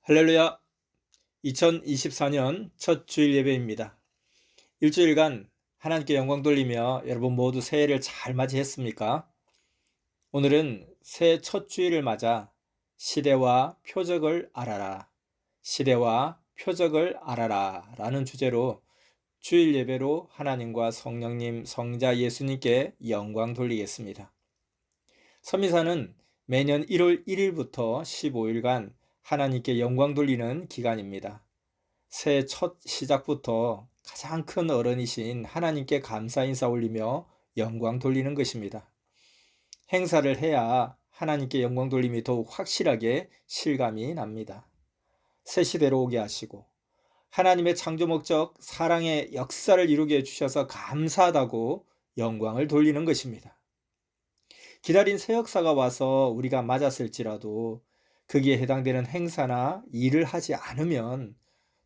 할렐루야! 2024년 첫 주일 예배입니다. 일주일간 하나님께 영광 돌리며 여러분 모두 새해를 잘 맞이했습니까? 오늘은 새해 첫 주일을 맞아 시대와 표적을 알아라, 시대와 표적을 알아라 라는 주제로 주일 예배로 하나님과 성령님, 성자 예수님께 영광 돌리겠습니다. 서미사는 매년 1월 1일부터 15일간 하나님께 영광 돌리는 기간입니다. 새해 첫 시작부터 가장 큰 어른이신 하나님께 감사 인사 올리며 영광 돌리는 것입니다. 행사를 해야 하나님께 영광 돌림이 더욱 확실하게 실감이 납니다. 새 시대로 오게 하시고 하나님의 창조 목적 사랑의 역사를 이루게 해주셔서 감사하다고 영광을 돌리는 것입니다. 기다린 새 역사가 와서 우리가 맞았을지라도 거기에 해당되는 행사나 일을 하지 않으면,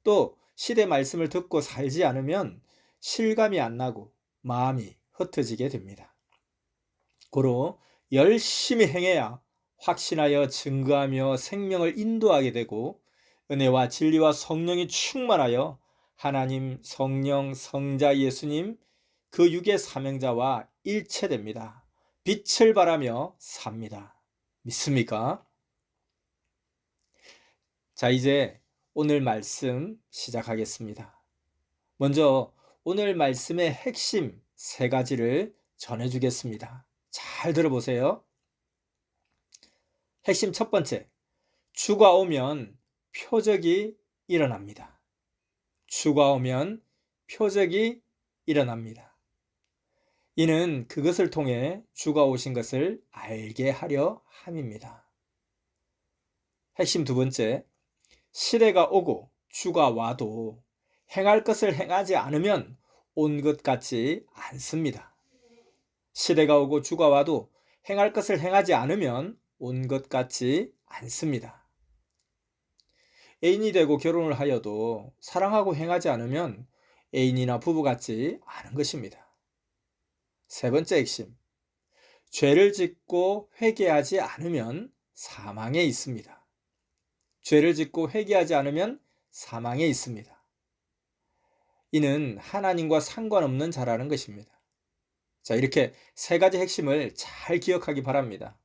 또 시대 말씀을 듣고 살지 않으면 실감이 안 나고 마음이 흩어지게 됩니다. 고로 열심히 행해야 확신하여 증거하며 생명을 인도하게 되고 은혜와 진리와 성령이 충만하여 하나님, 성령, 성자 예수님 그 육의 사명자와 일체됩니다. 빛을 발하며 삽니다. 믿습니까? 자, 이제 오늘 말씀 시작하겠습니다. 먼저 오늘 말씀의 핵심 세 가지를 전해주겠습니다. 잘 들어보세요. 핵심 첫 번째, 주가 오면 표적이 일어납니다. 주가 오면 표적이 일어납니다. 이는 그것을 통해 주가 오신 것을 알게 하려 함입니다. 핵심 두 번째, 시대가 오고 주가 와도 행할 것을 행하지 않으면 온 것 같지 않습니다. 시대가 오고 주가 와도 행할 것을 행하지 않으면 온 것 같지 않습니다. 애인이 되고 결혼을 하여도 사랑하고 행하지 않으면 애인이나 부부 같지 않은 것입니다. 세 번째 핵심, 죄를 짓고 회개하지 않으면 사망에 있습니다. 죄를 짓고 회개하지 않으면 사망에 있습니다. 이는 하나님과 상관없는 자라는 것입니다. 자, 이렇게 세 가지 핵심을 잘 기억하기 바랍니다.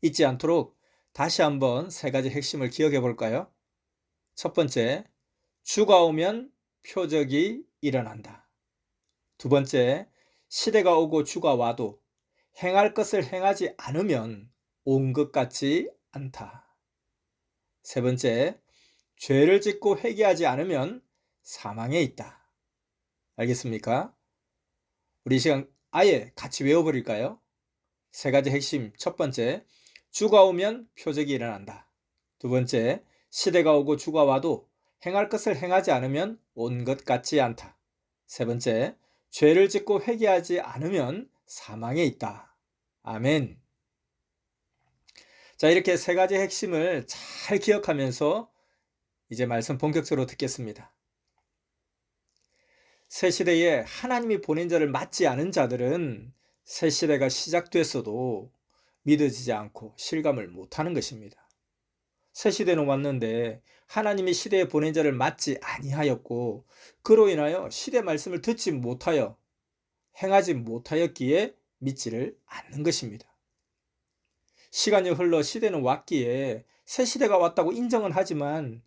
잊지 않도록 다시 한번 세 가지 핵심을 기억해 볼까요? 첫 번째, 주가 오면 표적이 일어난다. 두 번째, 시대가 오고 주가 와도 행할 것을 행하지 않으면 온 것 같지 않다. 세 번째, 죄를 짓고 회개하지 않으면 사망에 있다. 알겠습니까? 우리 시간 아예 같이 외워버릴까요? 세 가지 핵심. 첫 번째, 주가 오면 표적이 일어난다. 두 번째, 시대가 오고 주가 와도 행할 것을 행하지 않으면 온 것 같지 않다. 세 번째, 죄를 짓고 회개하지 않으면 사망에 있다. 아멘. 자, 이렇게 세 가지 핵심을 잘 기억하면서 이제 말씀 본격적으로 듣겠습니다. 새 시대에 하나님이 보낸 자를 맞지 않은 자들은 새 시대가 시작됐어도 믿어지지 않고 실감을 못하는 것입니다. 새 시대는 왔는데 하나님이 시대에 보낸 자를 맞지 아니하였고 그로 인하여 시대 말씀을 듣지 못하여 행하지 못하였기에 믿지를 않는 것입니다. 시간이 흘러 시대는 왔기에 새 시대가 왔다고 인정은 하지만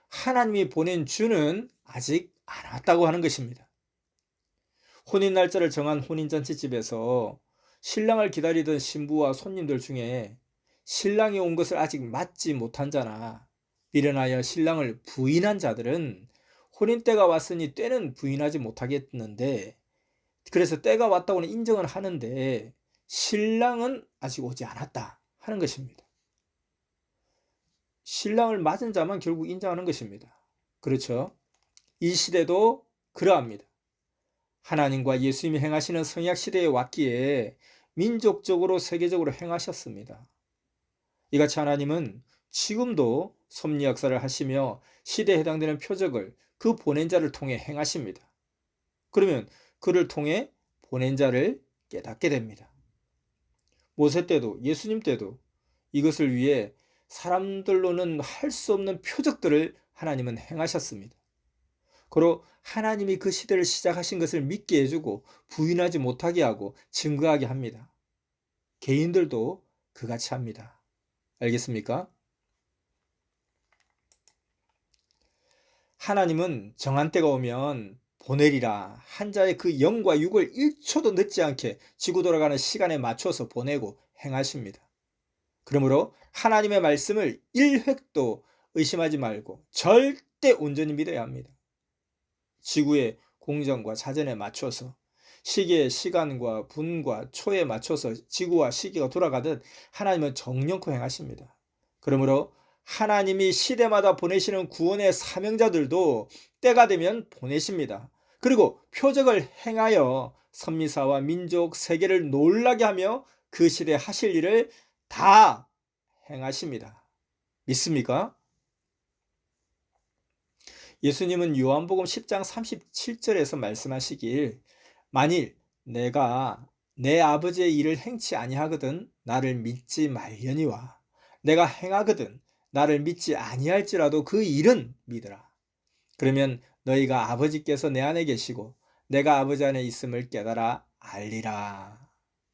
하나님이 보낸 주는 아직 안 왔다고 하는 것입니다. 혼인 날짜를 정한 혼인잔치집에서 신랑을 기다리던 신부와 손님들 중에 신랑이 온 것을 아직 맞지 못한 자나 미련하여 신랑을 부인한 자들은 혼인 때가 왔으니 때는 부인하지 못하겠는데, 그래서 때가 왔다고는 인정을 하는데 신랑은 아직 오지 않았다 하는 것입니다. 신랑을 맞은 자만 결국 인정하는 것입니다. 그렇죠? 이 시대도 그러합니다. 하나님과 예수님이 행하시는 성약 시대에 왔기에 민족적으로 세계적으로 행하셨습니다. 이같이 하나님은 지금도 섭리 역사를 하시며 시대에 해당되는 표적을 그 보낸 자를 통해 행하십니다. 그러면 그를 통해 보낸 자를 깨닫게 됩니다. 모세 때도 예수님 때도 이것을 위해 사람들로는 할 수 없는 표적들을 하나님은 행하셨습니다. 고로 하나님이 그 시대를 시작하신 것을 믿게 해주고 부인하지 못하게 하고 증거하게 합니다. 개인들도 그같이 합니다. 알겠습니까? 하나님은 정한 때가 오면 보내리라 한 자의 그 영과 육을 1초도 늦지 않게 지구 돌아가는 시간에 맞춰서 보내고 행하십니다. 그러므로 하나님의 말씀을 1획도 의심하지 말고 절대 온전히 믿어야 합니다. 지구의 공정과 자전에 맞춰서 시계의 시간과 분과 초에 맞춰서 지구와 시계가 돌아가듯 하나님은 정령코 행하십니다. 그러므로 하나님이 시대마다 보내시는 구원의 사명자들도 때가 되면 보내십니다. 그리고 표적을 행하여 선미사와 민족, 세계를 놀라게 하며 그 시대 하실 일을 다 행하십니다. 믿습니까? 예수님은 요한복음 10장 37절에서 말씀하시길 만일 내가 내 아버지의 일을 행치 아니하거든 나를 믿지 말려니와 내가 행하거든 나를 믿지 아니할지라도 그 일은 믿으라. 그러면 너희가 아버지께서 내 안에 계시고 내가 아버지 안에 있음을 깨달아 알리라.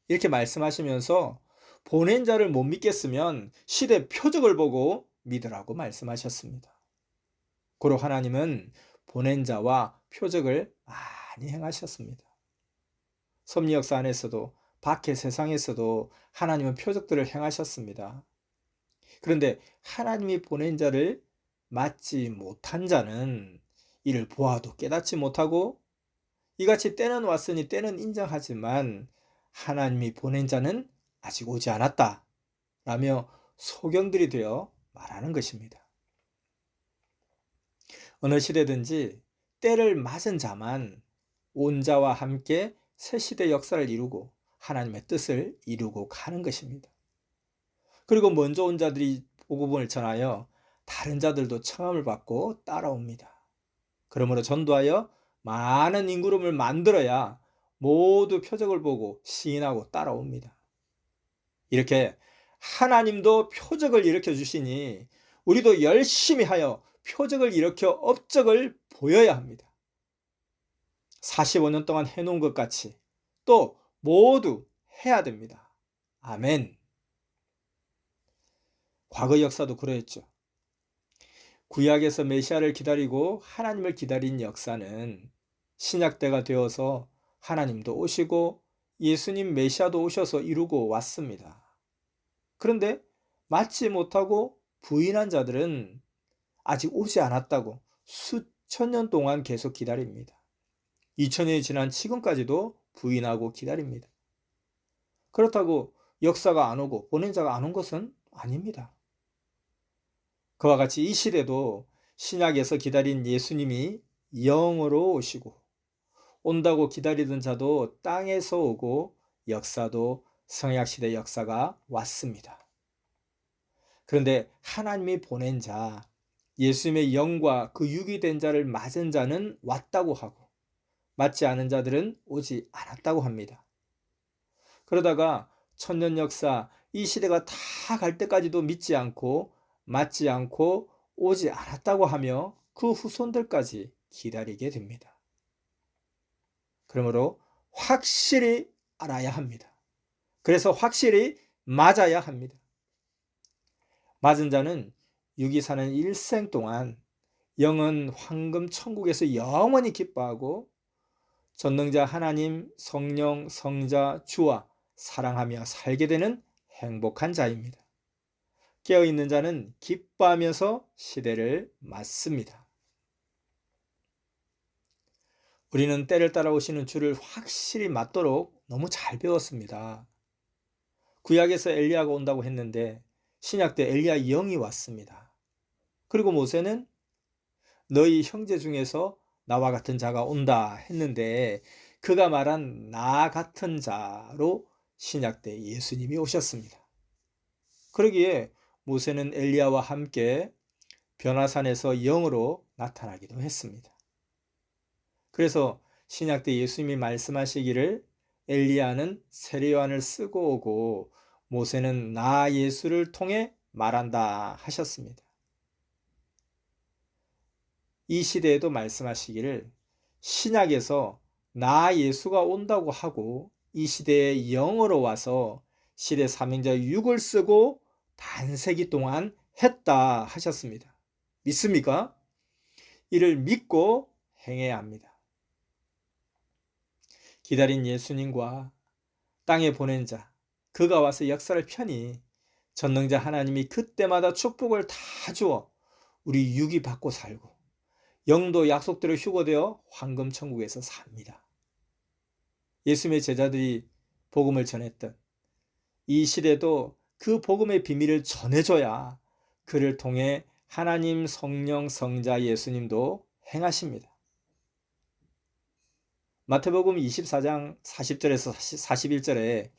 이렇게 말씀하시면서 보낸 자를 못 믿겠으면 시대 표적을 보고 믿으라고 말씀하셨습니다. 고로 하나님은 보낸 자와 표적을 많이 행하셨습니다. 섭리 역사 안에서도 밖의 세상에서도 하나님은 표적들을 행하셨습니다. 그런데 하나님이 보낸 자를 맞지 못한 자는 이를 보아도 깨닫지 못하고 이같이 때는 왔으니 때는 인정하지만 하나님이 보낸 자는 아직 오지 않았다 라며 소경들이 되어 말하는 것입니다. 어느 시대든지 때를 맞은 자만 온 자와 함께 새 시대 역사를 이루고 하나님의 뜻을 이루고 가는 것입니다. 그리고 먼저 온 자들이 복음을 전하여 다른 자들도 청함을 받고 따라옵니다. 그러므로 전도하여 많은 인구름을 만들어야 모두 표적을 보고 시인하고 따라옵니다. 이렇게 하나님도 표적을 일으켜 주시니 우리도 열심히 하여 표적을 일으켜 업적을 보여야 합니다. 45년 동안 해놓은 것 같이 또 모두 해야 됩니다. 아멘. 과거 역사도 그러했죠. 구약에서 메시아를 기다리고 하나님을 기다린 역사는 신약 때가 되어서 하나님도 오시고 예수님 메시아도 오셔서 이루고 왔습니다. 그런데 맞지 못하고 부인한 자들은 아직 오지 않았다고 수천 년 동안 계속 기다립니다. 2000년이 지난 지금까지도 부인하고 기다립니다. 그렇다고 역사가 안 오고 보낸 자가 안 온 것은 아닙니다. 그와 같이 이 시대도 신약에서 기다린 예수님이 영으로 오시고 온다고 기다리던 자도 땅에서 오고 역사도 성약시대 역사가 왔습니다. 그런데 하나님이 보낸 자, 예수님의 영과 그 육이 된 자를 맞은 자는 왔다고 하고 맞지 않은 자들은 오지 않았다고 합니다. 그러다가 천년 역사 이 시대가 다 갈 때까지도 믿지 않고 맞지 않고 오지 않았다고 하며 그 후손들까지 기다리게 됩니다. 그러므로 확실히 알아야 합니다. 그래서 확실히 맞아야 합니다. 맞은 자는 육이 사는 일생 동안 영은 황금 천국에서 영원히 기뻐하고 전능자 하나님, 성령, 성자, 주와 사랑하며 살게 되는 행복한 자입니다. 깨어있는 자는 기뻐하면서 시대를 맞습니다. 우리는 때를 따라오시는 주를 확실히 맞도록 너무 잘 배웠습니다. 구약에서 엘리야가 온다고 했는데 신약 때 엘리야 영이 왔습니다. 그리고 모세는 너희 형제 중에서 나와 같은 자가 온다 했는데 그가 말한 나 같은 자로 신약 때 예수님이 오셨습니다. 그러기에 모세는 엘리야와 함께 변화산에서 영으로 나타나기도 했습니다. 그래서 신약 때 예수님이 말씀하시기를 엘리야는 세례요한을 쓰고 오고 모세는 나 예수를 통해 말한다 하셨습니다. 이 시대에도 말씀하시기를 신약에서 나 예수가 온다고 하고 이 시대에 영으로 와서 시대 사명자 육을 쓰고 반세기 동안 했다 하셨습니다. 믿습니까? 이를 믿고 행해야 합니다. 기다린 예수님과 땅에 보낸 자, 그가 와서 역사를 펴니 전능자 하나님이 그때마다 축복을 다 주어 우리 육이 받고 살고 영도 약속대로 휴거되어 황금천국에서 삽니다. 예수님의 제자들이 복음을 전했던 이 시대도 그 복음의 비밀을 전해줘야 그를 통해 하나님 성령 성자 예수님도 행하십니다. 마태복음 24장 40절에서 41절에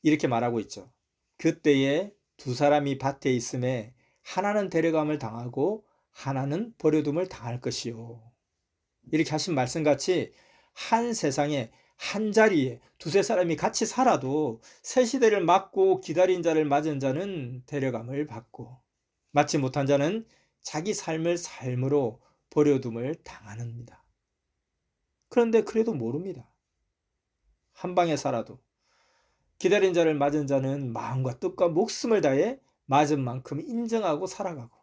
이렇게 말하고 있죠. 그때에 두 사람이 밭에 있음에 하나는 데려감을 당하고 하나는 버려둠을 당할 것이요. 이렇게 하신 말씀같이 한 세상에 한 자리에 두세 사람이 같이 살아도 새 시대를 맞고 기다린 자를 맞은 자는 데려감을 받고 맞지 못한 자는 자기 삶을 삶으로 버려둠을 당하는입니다. 그런데 그래도 모릅니다. 한 방에 살아도 기다린 자를 맞은 자는 마음과 뜻과 목숨을 다해 맞은 만큼 인정하고 살아가고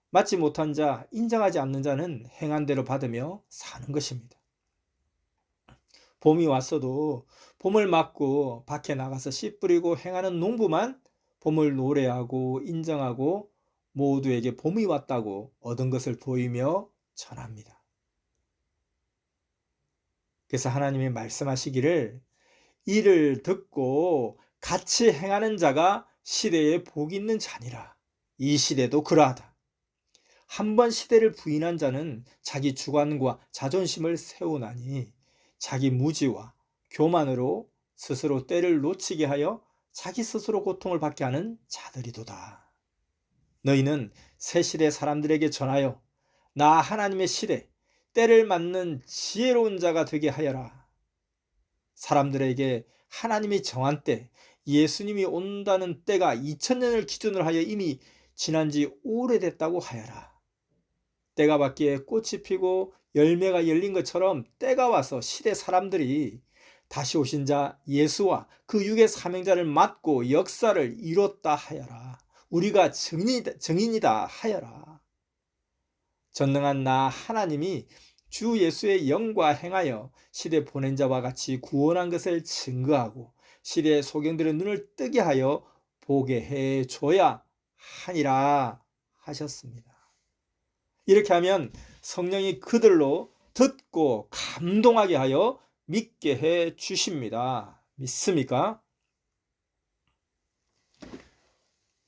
맞지 못한 자, 인정하지 않는 자는 행한 대로 받으며 사는 것입니다. 봄이 왔어도 봄을 맞고 밖에 나가서 씨 뿌리고 행하는 농부만 봄을 노래하고 인정하고 모두에게 봄이 왔다고 얻은 것을 보이며 전합니다. 그래서 하나님이 말씀하시기를 이를 듣고 같이 행하는 자가 시대에 복 있는 자니라. 이 시대도 그러하다. 한번 시대를 부인한 자는 자기 주관과 자존심을 세우나니 자기 무지와 교만으로 스스로 때를 놓치게 하여 자기 스스로 고통을 받게 하는 자들이도다. 너희는 새 시대 사람들에게 전하여 나 하나님의 시대 때를 맞는 지혜로운 자가 되게 하여라. 사람들에게 하나님이 정한 때 예수님이 온다는 때가 2000년을 기준으로 하여 이미 지난 지 오래됐다고 하여라. 때가 바뀌에 꽃이 피고 열매가 열린 것처럼 때가 와서 시대 사람들이 다시 오신 자 예수와 그 육의 사명자를 맡고 역사를 이뤘다 하여라. 우리가 증인이다 하여라. 전능한 나 하나님이 주 예수의 영과 행하여 시대 보낸 자와 같이 구원한 것을 증거하고 시대의 소경들의 눈을 뜨게 하여 보게 해줘야 하니라 하셨습니다. 이렇게 하면 성령이 그들로 듣고 감동하게 하여 믿게 해 주십니다. 믿습니까?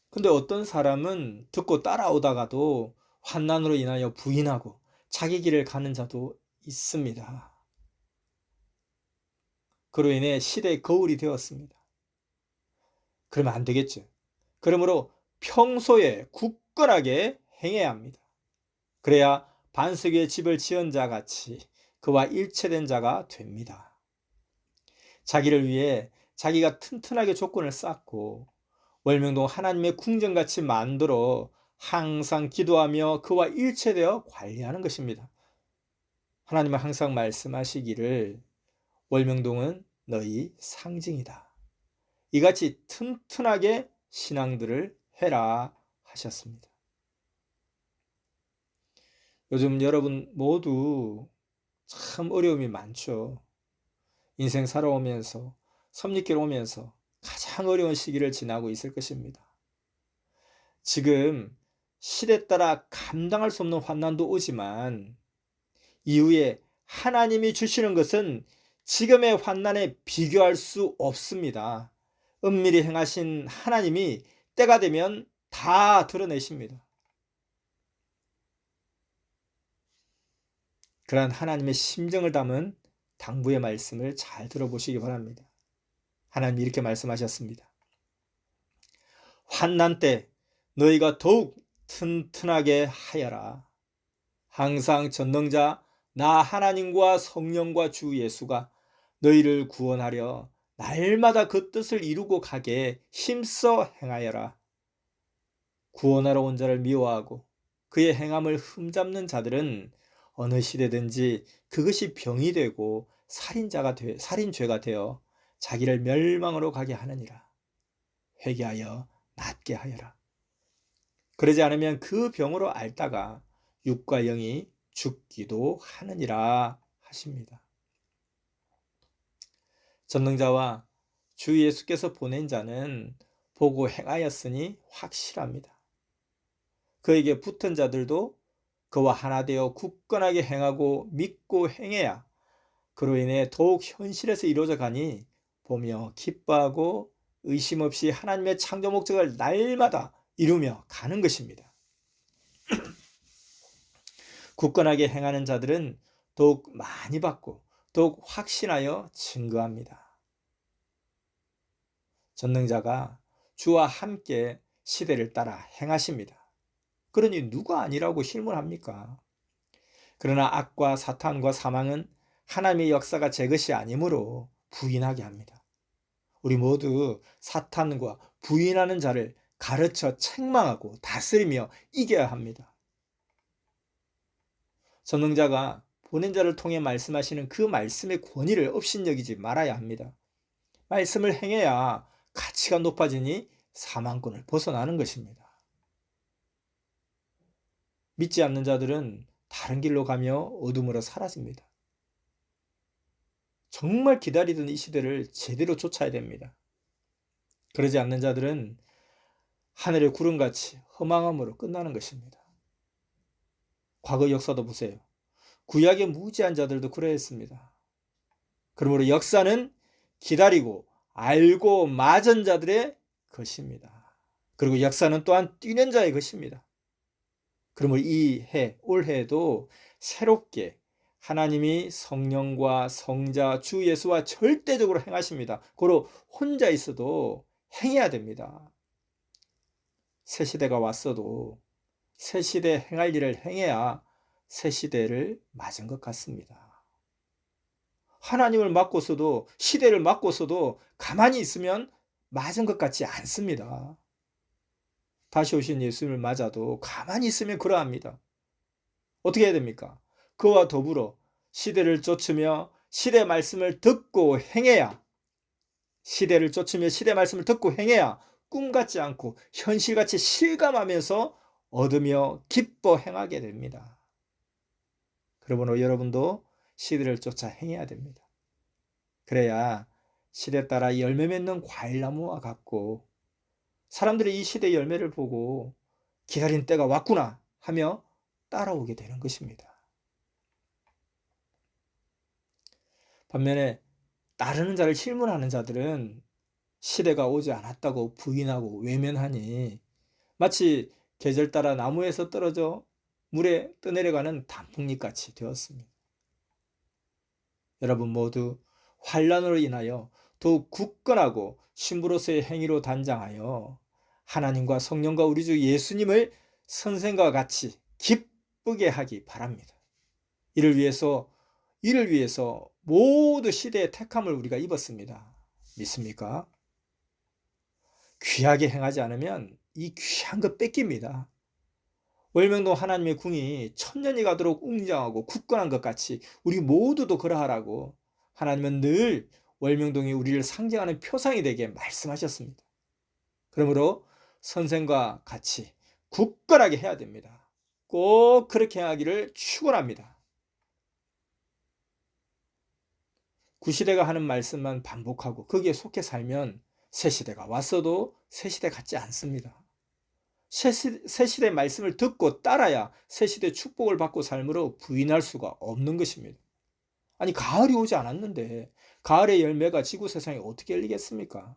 근데 어떤 사람은 듣고 따라오다가도 환난으로 인하여 부인하고 자기 길을 가는 자도 있습니다. 그로 인해 시대의 거울이 되었습니다. 그러면 안 되겠죠. 그러므로 평소에 굳건하게 행해야 합니다. 그래야 반석 위에 집을 지은 자 같이 그와 일체된 자가 됩니다. 자기를 위해 자기가 튼튼하게 조건을 쌓고 월명동 하나님의 궁전같이 만들어 항상 기도하며 그와 일체되어 관리하는 것입니다. 하나님은 항상 말씀하시기를 월명동은 너희 상징이다. 이같이 튼튼하게 신앙들을 해라 하셨습니다. 요즘 여러분 모두 참 어려움이 많죠. 인생 살아오면서 섭리길 오면서 가장 어려운 시기를 지나고 있을 것입니다. 지금 시대 따라 감당할 수 없는 환난도 오지만 이후에 하나님이 주시는 것은 지금의 환난에 비교할 수 없습니다. 은밀히 행하신 하나님이 때가 되면 다 드러내십니다. 그러한 하나님의 심정을 담은 당부의 말씀을 잘 들어보시기 바랍니다. 하나님이 이렇게 말씀하셨습니다. 환난 때 너희가 더욱 튼튼하게 하여라. 항상 전능자 나 하나님과 성령과 주 예수가 너희를 구원하려 날마다 그 뜻을 이루고 가게 힘써 행하여라. 구원하러 온 자를 미워하고 그의 행함을 흠잡는 자들은 어느 시대든지 그것이 병이 되고 살인죄가 되어 자기를 멸망으로 가게 하느니라. 회개하여 낫게 하여라. 그러지 않으면 그 병으로 앓다가 육과 영이 죽기도 하느니라 하십니다. 전능자와 주 예수께서 보낸 자는 보고 행하였으니 확실합니다. 그에게 붙은 자들도 그와 하나 되어 굳건하게 행하고 믿고 행해야 그로 인해 더욱 현실에서 이루어져 가니 보며 기뻐하고 의심 없이 하나님의 창조 목적을 날마다 이루며 가는 것입니다. 굳건하게 행하는 자들은 더욱 많이 받고 더욱 확신하여 증거합니다. 전능자가 주와 함께 시대를 따라 행하십니다. 그러니 누가 아니라고 실문합니까? 그러나 악과 사탄과 사망은 하나님의 역사가 제 것이 아니므로 부인하게 합니다. 우리 모두 사탄과 부인하는 자를 가르쳐 책망하고 다스리며 이겨야 합니다. 전능자가 보낸 자를 통해 말씀하시는 그 말씀의 권위를 업신여기지 말아야 합니다. 말씀을 행해야 가치가 높아지니 사망권을 벗어나는 것입니다. 믿지 않는 자들은 다른 길로 가며 어둠으로 사라집니다. 정말 기다리던 이 시대를 제대로 쫓아야 됩니다. 그러지 않는 자들은 하늘의 구름같이 허망함으로 끝나는 것입니다. 과거 역사도 보세요. 구약의 무지한 자들도 그러했습니다. 그러므로 역사는 기다리고 알고 맞은 자들의 것입니다. 그리고 역사는 또한 뛰는 자의 것입니다. 그러므로 올해에도 새롭게 하나님이 성령과 성자 주 예수와 절대적으로 행하십니다. 고로 혼자 있어도 행해야 됩니다. 새 시대가 왔어도 새 시대 행할 일을 행해야 새 시대를 맞은 것 같습니다. 하나님을 맡고서도 시대를 맡고서도 가만히 있으면 맞은 것 같지 않습니다. 다시 오신 예수님을 맞아도 가만히 있으면 그러합니다. 어떻게 해야 됩니까? 그와 더불어 시대를 쫓으며 시대 말씀을 듣고 행해야 시대를 쫓으며 시대 말씀을 듣고 행해야 꿈 같지 않고 현실같이 실감하면서 얻으며 기뻐 행하게 됩니다. 그러므로 여러분도 시대를 쫓아 행해야 됩니다. 그래야 시대 따라 열매 맺는 과일나무와 같고 사람들이 이 시대의 열매를 보고 기다린 때가 왔구나 하며 따라오게 되는 것입니다. 반면에 따르는 자를 실문하는 자들은 시대가 오지 않았다고 부인하고 외면하니 마치 계절 따라 나무에서 떨어져 물에 떠내려가는 단풍잎같이 되었습니다. 여러분 모두 환난으로 인하여 더욱 굳건하고 신부로서의 행위로 단장하여 하나님과 성령과 우리 주 예수님을 선생과 같이 기쁘게 하기 바랍니다. 이를 위해서 모두 시대의 택함을 우리가 입었습니다. 믿습니까? 귀하게 행하지 않으면 이 귀한 것 뺏깁니다. 월명동 하나님의 궁이 천년이 가도록 웅장하고 굳건한 것 같이 우리 모두도 그러하라고 하나님은 늘 월명동이 우리를 상징하는 표상이 되게 말씀하셨습니다. 그러므로 선생과 같이 굳건하게 해야 됩니다. 꼭 그렇게 하기를 축원합니다. 구시대가 하는 말씀만 반복하고 거기에 속해 살면 새시대가 왔어도 새시대 같지 않습니다. 새시대 말씀을 듣고 따라야 새시대 축복을 받고 삶으로 부인할 수가 없는 것입니다. 아니 가을이 오지 않았는데 가을의 열매가 지구 세상에 어떻게 열리겠습니까?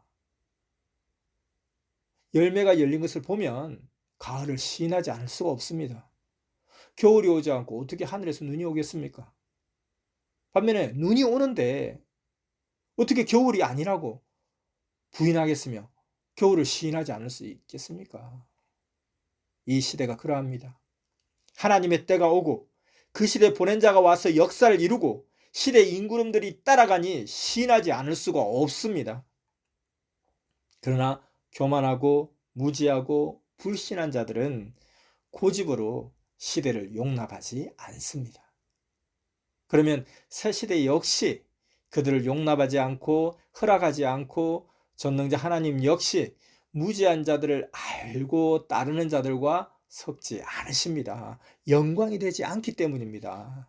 열매가 열린 것을 보면 가을을 시인하지 않을 수가 없습니다. 겨울이 오지 않고 어떻게 하늘에서 눈이 오겠습니까? 반면에 눈이 오는데 어떻게 겨울이 아니라고 부인하겠으며 겨울을 시인하지 않을 수 있겠습니까? 이 시대가 그러합니다. 하나님의 때가 오고 그 시대에 보낸 자가 와서 역사를 이루고 시대 인구름들이 따라가니 시인하지 않을 수가 없습니다. 그러나 교만하고 무지하고 불신한 자들은 고집으로 시대를 용납하지 않습니다. 그러면 새 시대 역시 그들을 용납하지 않고 허락하지 않고 전능자 하나님 역시 무지한 자들을 알고 따르는 자들과 섞지 않으십니다. 영광이 되지 않기 때문입니다.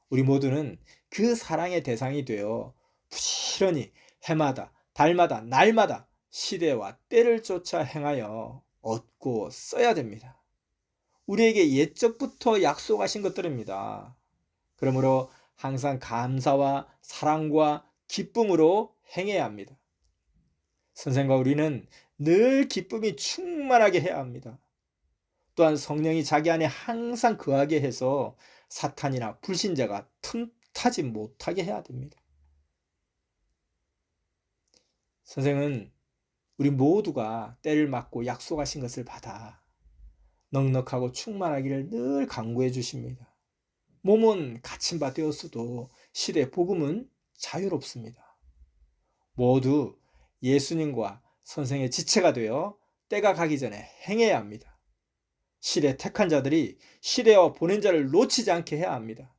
우리 모두는 그 사랑의 대상이 되어 부지런히 해마다 달마다 날마다 시대와 때를 쫓아 행하여 얻고 써야 됩니다. 우리에게 옛적부터 약속하신 것들입니다. 그러므로 항상 감사와 사랑과 기쁨으로 행해야 합니다. 선생과 우리는 늘 기쁨이 충만하게 해야 합니다. 또한 성령이 자기 안에 항상 거하게 해서 사탄이나 불신자가 틈타지 못하게 해야 됩니다. 선생은 우리 모두가 때를 맞고 약속하신 것을 받아 넉넉하고 충만하기를 늘 간구해 주십니다. 몸은 갇힌 바 되었어도 시대 복음은 자유롭습니다. 모두 예수님과 선생의 지체가 되어 때가 가기 전에 행해야 합니다. 시대 택한 자들이 시대와 보낸 자를 놓치지 않게 해야 합니다.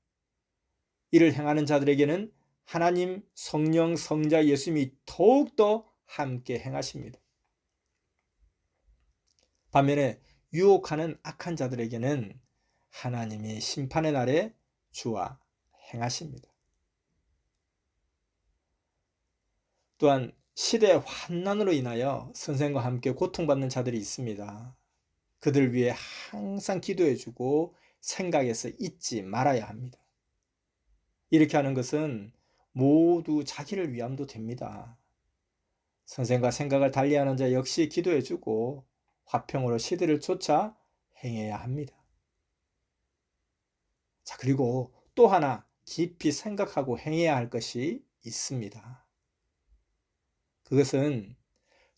이를 행하는 자들에게는 하나님, 성령, 성자 예수님이 더욱더 함께 행하십니다. 반면에 유혹하는 악한 자들에게는 하나님이 심판의 날에 주와 행하십니다. 또한 시대의 환난으로 인하여 선생과 함께 고통받는 자들이 있습니다. 그들 위해 항상 기도해주고 생각해서 잊지 말아야 합니다. 이렇게 하는 것은 모두 자기를 위함도 됩니다. 선생과 생각을 달리하는 자 역시 기도해주고 화평으로 시대를 쫓아 행해야 합니다. 자, 그리고 또 하나 깊이 생각하고 행해야 할 것이 있습니다. 그것은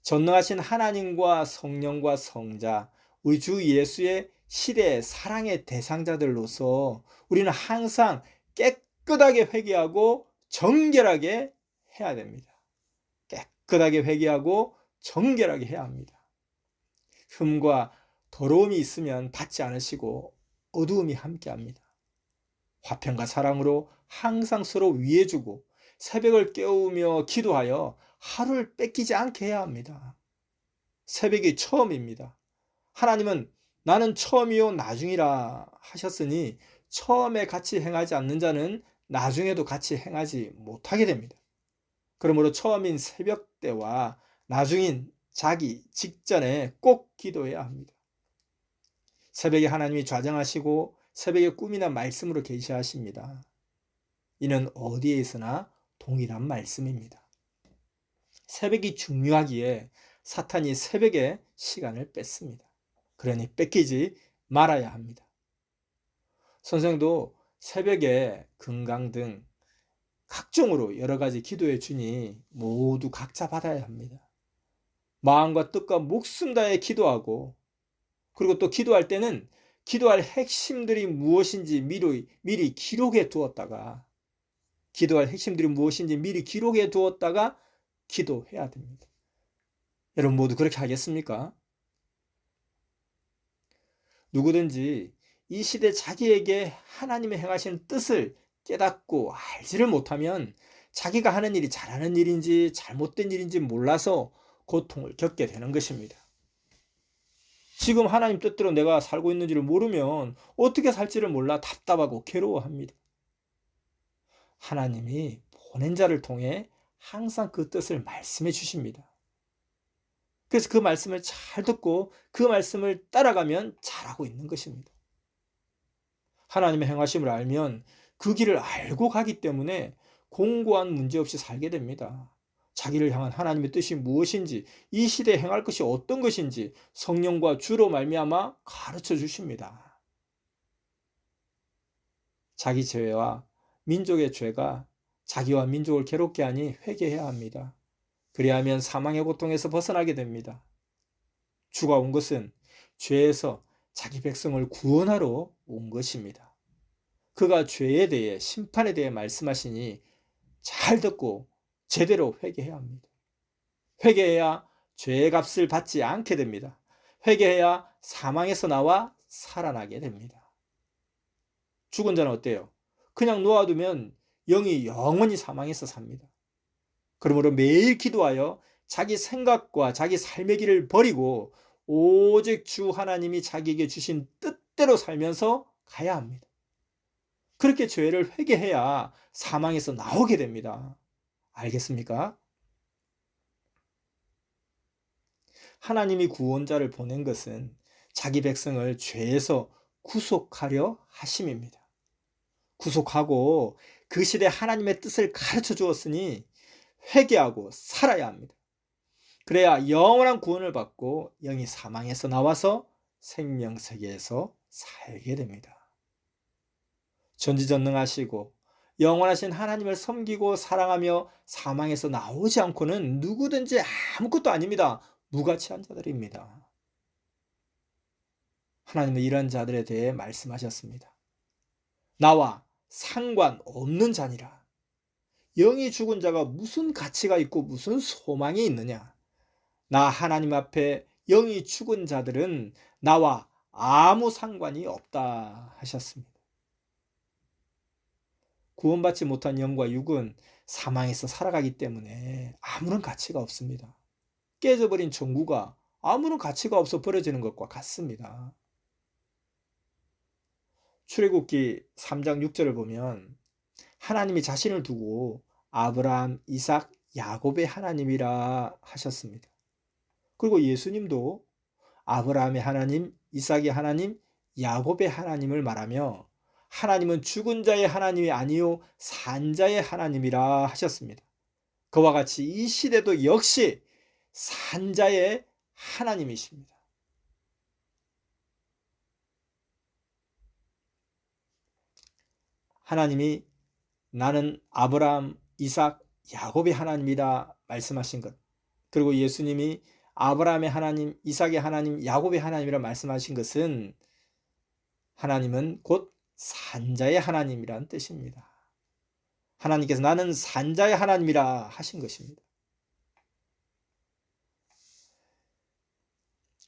전능하신 하나님과 성령과 성자, 우리 주 예수의 시대의 사랑의 대상자들로서 우리는 항상 깨끗하게 회개하고 정결하게 해야 됩니다. 깨끗하게 회개하고 정결하게 해야 합니다. 흠과 더러움이 있으면 받지 않으시고 어두움이 함께합니다. 화평과 사랑으로 항상 서로 위해주고 새벽을 깨우며 기도하여 하루를 뺏기지 않게 해야 합니다. 새벽이 처음입니다. 하나님은 나는 처음이요 나중이라 하셨으니 처음에 같이 행하지 않는 자는 나중에도 같이 행하지 못하게 됩니다. 그러므로 처음인 새벽 때와 나중인 자기 직전에 꼭 기도해야 합니다. 새벽에 하나님이 좌정하시고 새벽에 꿈이나 말씀으로 계시하십니다. 이는 어디에 있으나 동일한 말씀입니다. 새벽이 중요하기에 사탄이 새벽에 시간을 뺐습니다. 그러니 뺏기지 말아야 합니다. 선생도 새벽에 금강 등 각종으로 여러 가지 기도해 주니 모두 각자 받아야 합니다. 마음과 뜻과 목숨 다해 기도하고 그리고 또 기도할 때는 기도할 핵심들이 무엇인지 미리 기록해 두었다가 기도해야 됩니다. 여러분 모두 그렇게 하겠습니까? 누구든지 이 시대 자기에게 하나님의 행하시는 뜻을 깨닫고 알지를 못하면 자기가 하는 일이 잘하는 일인지 잘못된 일인지 몰라서 고통을 겪게 되는 것입니다. 지금 하나님 뜻대로 내가 살고 있는지를 모르면 어떻게 살지를 몰라 답답하고 괴로워합니다. 하나님이 보낸 자를 통해 항상 그 뜻을 말씀해 주십니다. 그래서 그 말씀을 잘 듣고 그 말씀을 따라가면 잘하고 있는 것입니다. 하나님의 행하심을 알면 그 길을 알고 가기 때문에 공고한 문제 없이 살게 됩니다. 자기를 향한 하나님의 뜻이 무엇인지, 이 시대에 행할 것이 어떤 것인지 성령과 주로 말미암아 가르쳐 주십니다. 자기 죄와 민족의 죄가 자기와 민족을 괴롭게 하니 회개해야 합니다. 그리하면 사망의 고통에서 벗어나게 됩니다. 주가 온 것은 죄에서 자기 백성을 구원하러 온 것입니다. 그가 죄에 대해 심판에 대해 말씀하시니 잘 듣고 제대로 회개해야 합니다. 회개해야 죄의 값을 받지 않게 됩니다. 회개해야 사망에서 나와 살아나게 됩니다. 죽은 자는 어때요? 그냥 놓아두면 영이 영원히 사망에서 삽니다. 그러므로 매일 기도하여 자기 생각과 자기 삶의 길을 버리고 오직 주 하나님이 자기에게 주신 뜻대로 살면서 가야 합니다. 그렇게 죄를 회개해야 사망에서 나오게 됩니다. 알겠습니까? 하나님이 구원자를 보낸 것은 자기 백성을 죄에서 구속하려 하심입니다. 구속하고 그 시대 하나님의 뜻을 가르쳐 주었으니 회개하고 살아야 합니다. 그래야 영원한 구원을 받고 영이 사망에서 나와서 생명세계에서 살게 됩니다. 전지전능하시고 영원하신 하나님을 섬기고 사랑하며 사망에서 나오지 않고는 누구든지 아무것도 아닙니다. 무가치한 자들입니다. 하나님은 이런 자들에 대해 말씀하셨습니다. 나와 상관없는 자니라. 영이 죽은 자가 무슨 가치가 있고 무슨 소망이 있느냐? 나 하나님 앞에 영이 죽은 자들은 나와 아무 상관이 없다 하셨습니다. 구원받지 못한 영과 육은 사망에서 살아가기 때문에 아무런 가치가 없습니다. 깨져버린 전구가 아무런 가치가 없어 버려지는 것과 같습니다. 출애굽기 3장 6절을 보면 하나님이 자신을 두고 아브라함, 이삭, 야곱의 하나님이라 하셨습니다. 그리고 예수님도 아브라함의 하나님, 이삭의 하나님, 야곱의 하나님을 말하며 하나님은 죽은 자의 하나님이 아니요 산자의 하나님이라 하셨습니다. 그와 같이 이 시대도 역시 산자의 하나님이십니다. 하나님이 나는 아브라함, 이삭, 야곱의 하나님이라 말씀하신 것, 그리고 예수님이 아브라함의 하나님, 이삭의 하나님, 야곱의 하나님이라 말씀하신 것은 하나님은 곧 산자의 하나님이라는 뜻입니다. 하나님께서 나는 산자의 하나님이라 하신 것입니다.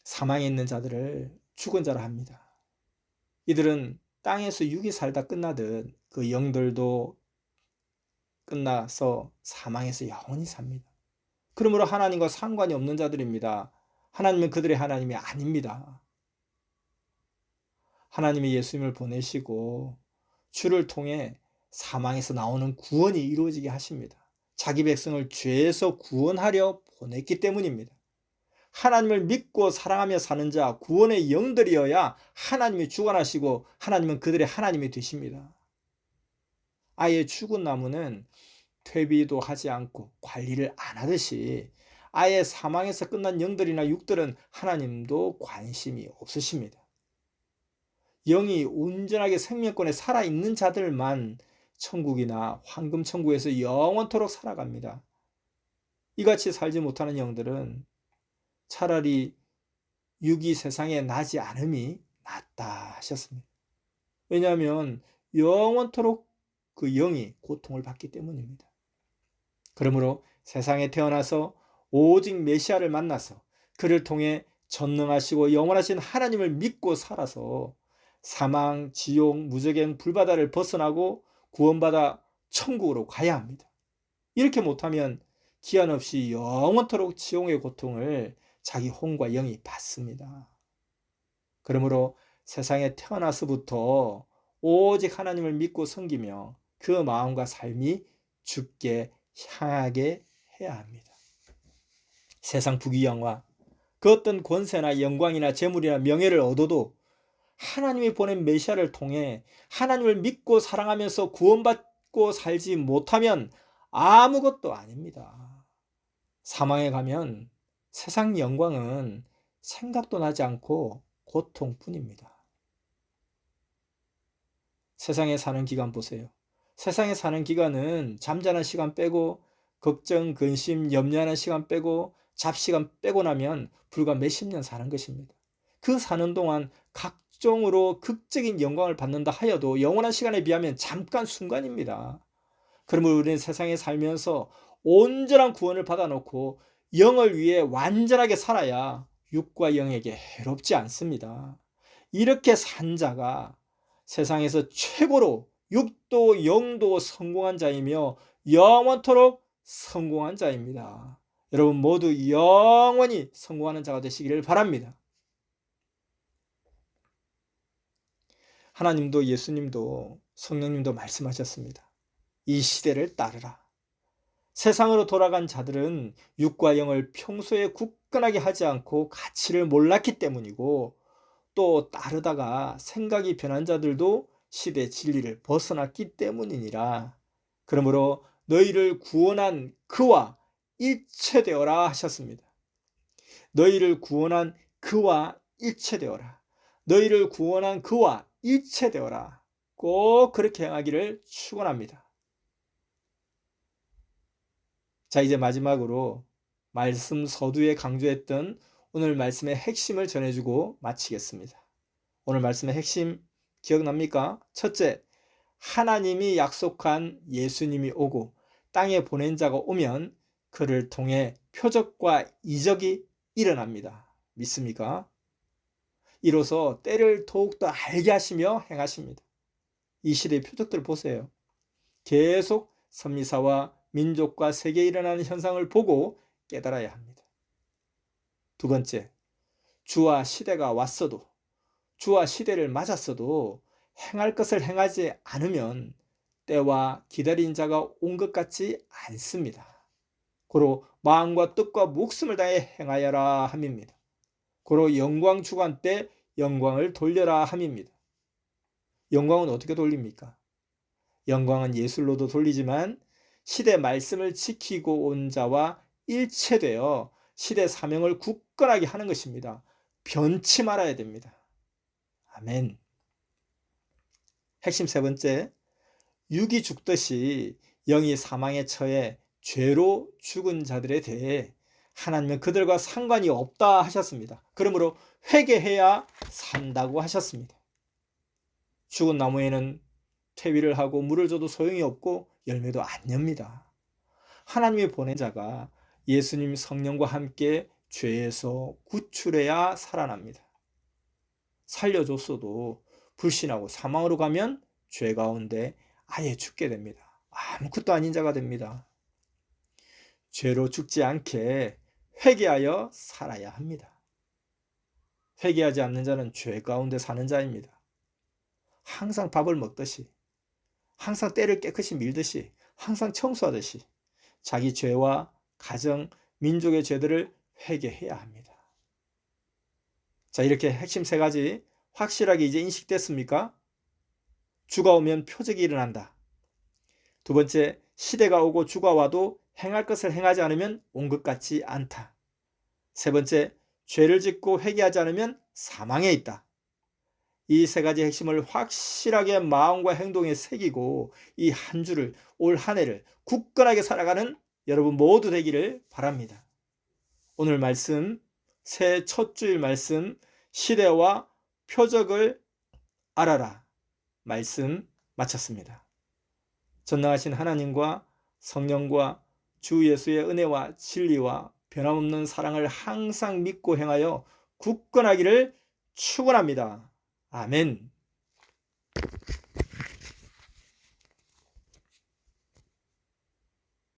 사망에 있는 자들을 죽은 자라 합니다. 이들은 땅에서 육이 살다 끝나듯 그 영들도 끝나서 사망에서 영원히 삽니다. 그러므로 하나님과 상관이 없는 자들입니다. 하나님은 그들의 하나님이 아닙니다. 하나님이 예수님을 보내시고 주를 통해 사망에서 나오는 구원이 이루어지게 하십니다. 자기 백성을 죄에서 구원하려 보냈기 때문입니다. 하나님을 믿고 사랑하며 사는 자, 구원의 영들이어야 하나님이 주관하시고 하나님은 그들의 하나님이 되십니다. 아예 죽은 나무는 퇴비도 하지 않고 관리를 안 하듯이 아예 사망에서 끝난 영들이나 육들은 하나님도 관심이 없으십니다. 영이 온전하게 생명권에 살아있는 자들만 천국이나 황금천국에서 영원토록 살아갑니다. 이같이 살지 못하는 영들은 차라리 육이 세상에 나지 않음이 낫다 하셨습니다. 왜냐하면 영원토록 그 영이 고통을 받기 때문입니다. 그러므로 세상에 태어나서 오직 메시아를 만나서 그를 통해 전능하시고 영원하신 하나님을 믿고 살아서 사망, 지옥, 무저갱, 불바다를 벗어나고 구원받아 천국으로 가야 합니다. 이렇게 못하면 기한 없이 영원토록 지옥의 고통을 자기 혼과 영이 받습니다. 그러므로 세상에 태어나서부터 오직 하나님을 믿고 섬기며 그 마음과 삶이 주께 향하게 해야 합니다. 세상 부귀영화, 그 어떤 권세나 영광이나 재물이나 명예를 얻어도 하나님이 보낸 메시아를 통해 하나님을 믿고 사랑하면서 구원받고 살지 못하면 아무것도 아닙니다. 사망에 가면 세상 영광은 생각도 나지 않고 고통뿐입니다. 세상에 사는 기간 보세요. 세상에 사는 기간은 잠자는 시간 빼고 걱정, 근심, 염려하는 시간 빼고 잡시간 빼고 나면 불과 몇십 년 사는 것입니다. 그 사는 동안 각종으로 극적인 영광을 받는다 하여도 영원한 시간에 비하면 잠깐 순간입니다. 그러므로 우리는 세상에 살면서 온전한 구원을 받아놓고 영을 위해 완전하게 살아야 육과 영에게 해롭지 않습니다. 이렇게 산 자가 세상에서 최고로 육도 영도 성공한 자이며 영원토록 성공한 자입니다. 여러분 모두 영원히 성공하는 자가 되시기를 바랍니다. 하나님도 예수님도 성령님도 말씀하셨습니다. 이 시대를 따르라. 세상으로 돌아간 자들은 육과 영을 평소에 굳건하게 하지 않고 가치를 몰랐기 때문이고, 또 따르다가 생각이 변한 자들도 시대 진리를 벗어났기 때문이니라. 그러므로 너희를 구원한 그와 일체되어라 하셨습니다. 너희를 구원한 그와 일체되어라. 너희를 구원한 그와 일체되어라. 꼭 그렇게 행하기를 축원합니다. 자, 이제 마지막으로 말씀 서두에 강조했던 오늘 말씀의 핵심을 전해주고 마치겠습니다. 오늘 말씀의 핵심 기억납니까? 첫째, 하나님이 약속한 예수님이 오고 땅에 보낸 자가 오면 그를 통해 표적과 이적이 일어납니다. 믿습니까? 이로써 때를 더욱더 알게 하시며 행하십니다. 이 시대의 표적들을 보세요. 계속 선미사와 민족과 세계에 일어나는 현상을 보고 깨달아야 합니다. 두 번째, 주와 시대가 왔어도, 주와 시대를 맞았어도 행할 것을 행하지 않으면 때와 기다린 자가 온 것 같지 않습니다. 고로 마음과 뜻과 목숨을 다해 행하여라 함입니다. 고로 영광 주관 때 영광을 돌려라 함입니다. 영광은 어떻게 돌립니까? 영광은 예술로도 돌리지만 시대 말씀을 지키고 온 자와 일체되어 시대 사명을 굳건하게 하는 것입니다. 변치 말아야 됩니다. 아멘. 핵심 세 번째, 육이 죽듯이 영이 사망에 처해 죄로 죽은 자들에 대해 하나님은 그들과 상관이 없다 하셨습니다. 그러므로 회개해야 산다고 하셨습니다. 죽은 나무에는 퇴비를 하고 물을 줘도 소용이 없고 열매도 안 엽니다. 하나님이 보낸 자가 예수님 성령과 함께 죄에서 구출해야 살아납니다. 살려줬어도 불신하고 사망으로 가면 죄 가운데 아예 죽게 됩니다. 아무것도 아닌 자가 됩니다. 죄로 죽지 않게 회개하여 살아야 합니다. 회개하지 않는 자는 죄 가운데 사는 자입니다. 항상 밥을 먹듯이, 항상 때를 깨끗이 밀듯이, 항상 청소하듯이 자기 죄와 가정, 민족의 죄들을 회개해야 합니다. 자, 이렇게 핵심 세 가지 확실하게 이제 인식됐습니까? 주가 오면 표적이 일어난다. 두 번째, 시대가 오고 주가 와도 행할 것을 행하지 않으면 온 것 같지 않다. 세 번째, 죄를 짓고 회개하지 않으면 사망에 있다. 이 세 가지 핵심을 확실하게 마음과 행동에 새기고 이 한 주를, 올 한 해를 굳건하게 살아가는 여러분 모두 되기를 바랍니다. 오늘 말씀, 새해 첫 주일 말씀, 시대와 표적을 알아라 말씀 마쳤습니다. 전능하신 하나님과 성령과 주 예수의 은혜와 진리와 변함없는 사랑을 항상 믿고 행하여 굳건하기를 축원합니다. 아멘.